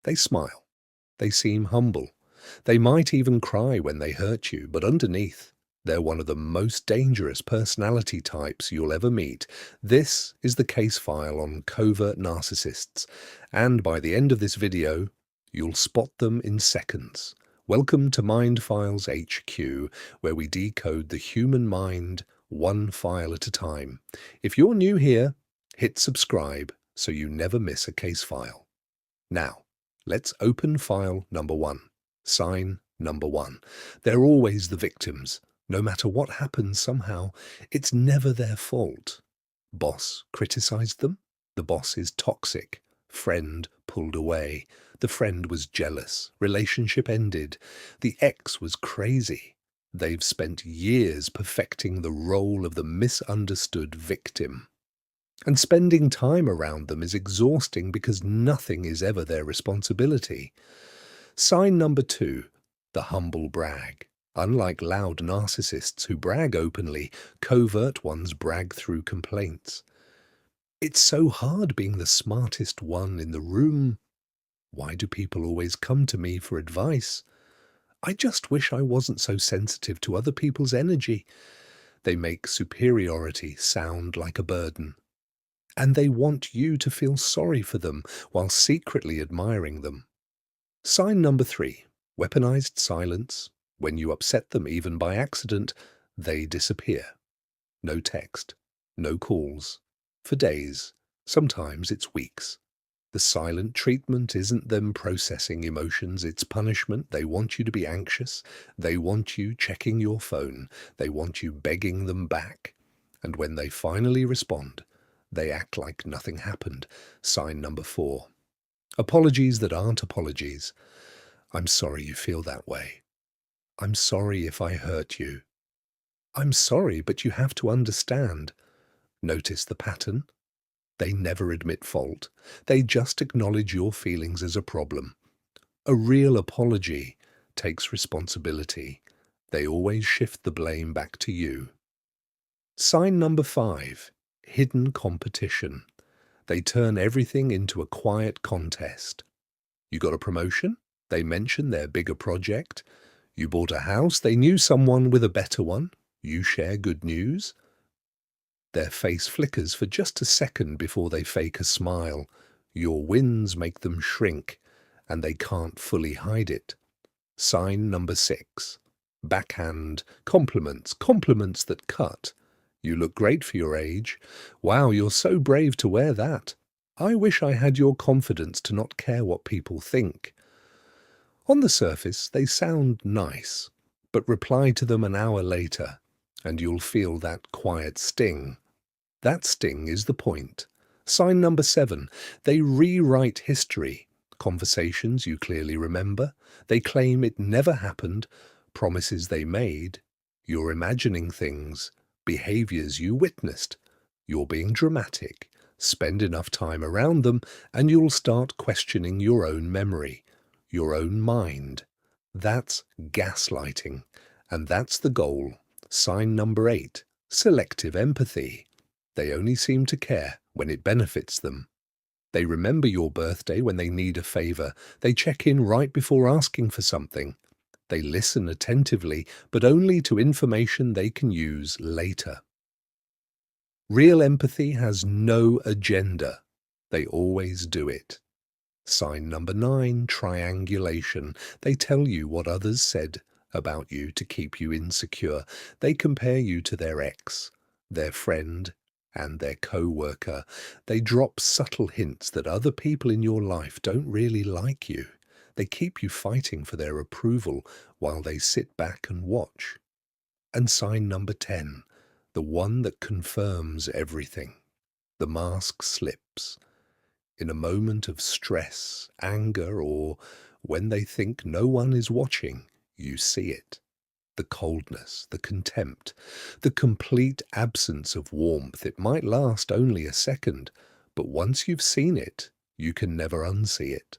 They smile. They seem humble. They might even cry when they hurt you, but underneath, they're one of the most dangerous personality types you'll ever meet. This is the case file on covert narcissists, and by the end of this video, you'll spot them in seconds. Welcome to Mind Files HQ, where we decode the human mind one file at a time. If you're new here, hit subscribe so you never miss a case file. Now, let's open file number 1. Sign number 1. They're always the victims. No matter what happens, somehow, it's never their fault. Boss criticized them. The boss is toxic. Friend pulled away. The friend was jealous. Relationship ended. The ex was crazy. They've spent years perfecting the role of the misunderstood victim. And spending time around them is exhausting because nothing is ever their responsibility. Sign number 2, the humble brag. Unlike loud narcissists who brag openly, covert ones brag through complaints. It's so hard being the smartest one in the room. Why do people always come to me for advice? I just wish I wasn't so sensitive to other people's energy. They make superiority sound like a burden. And they want you to feel sorry for them while secretly admiring them. Sign number 3, weaponized silence. When you upset them, even by accident, they disappear. No text, no calls. For days, sometimes it's weeks. The silent treatment isn't them processing emotions, it's punishment. They want you to be anxious. They want you checking your phone. They want you begging them back. And when they finally respond, they act like nothing happened. Sign number 4. Apologies that aren't apologies. I'm sorry you feel that way. I'm sorry if I hurt you. I'm sorry, but you have to understand. Notice the pattern? They never admit fault. They just acknowledge your feelings as a problem. A real apology takes responsibility. They always shift the blame back to you. Sign number 5, hidden competition. They turn everything into a quiet contest. You got a promotion? They mention their bigger project. You bought a house? They knew someone with a better one. You share good news. Their face flickers for just a second before they fake a smile. Your wins make them shrink, and they can't fully hide it. Sign number 6, backhand compliments. Compliments that cut. You look great for your age. Wow, you're so brave to wear that. I wish I had your confidence to not care what people think. On the surface, they sound nice, but reply to them an hour later, and you'll feel that quiet sting. That sting is the point. Sign number 7, they rewrite history. Conversations you clearly remember. They claim it never happened. Promises they made. You're imagining things. Behaviors you witnessed. You're being dramatic. Spend enough time around them, and you'll start questioning your own memory. Your own mind. That's gaslighting, and that's the goal. Sign number 8, selective empathy. They only seem to care when it benefits them. They remember your birthday when they need a favor. They check in right before asking for something. They listen attentively, but only to information they can use later. Real empathy has no agenda. They always do it. Sign number 9, triangulation. They tell you what others said about you to keep you insecure. They compare you to their ex, their friend, and their co-worker. They drop subtle hints that other people in your life don't really like you. They keep you fighting for their approval while they sit back and watch. And sign number 10, the one that confirms everything. The mask slips. In a moment of stress, anger, or when they think no one is watching, you see it. The coldness, the contempt, the complete absence of warmth. It might last only a second, but once you've seen it, you can never unsee it.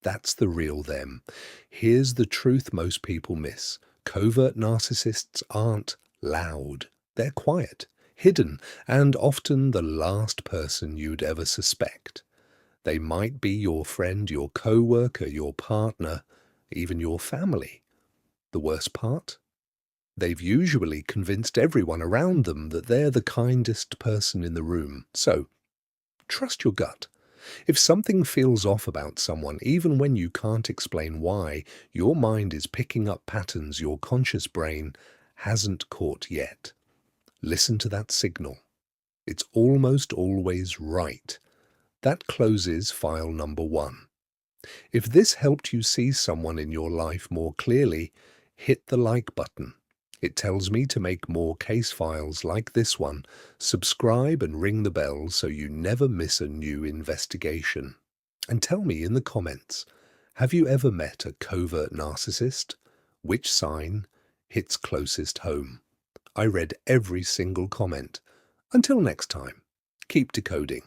That's the real them. Here's the truth most people miss. Covert narcissists aren't loud. They're quiet, hidden, and often the last person you'd ever suspect. They might be your friend, your coworker, your partner, even your family. The worst part? They've usually convinced everyone around them that they're the kindest person in the room. So, trust your gut. If something feels off about someone, even when you can't explain why, your mind is picking up patterns your conscious brain hasn't caught yet. Listen to that signal. It's almost always right. That closes file number 1. If this helped you see someone in your life more clearly, hit the like button. It tells me to make more case files like this one. Subscribe and ring the bell so you never miss a new investigation. And tell me in the comments, have you ever met a covert narcissist? Which sign hits closest home? I read every single comment. Until next time, keep decoding.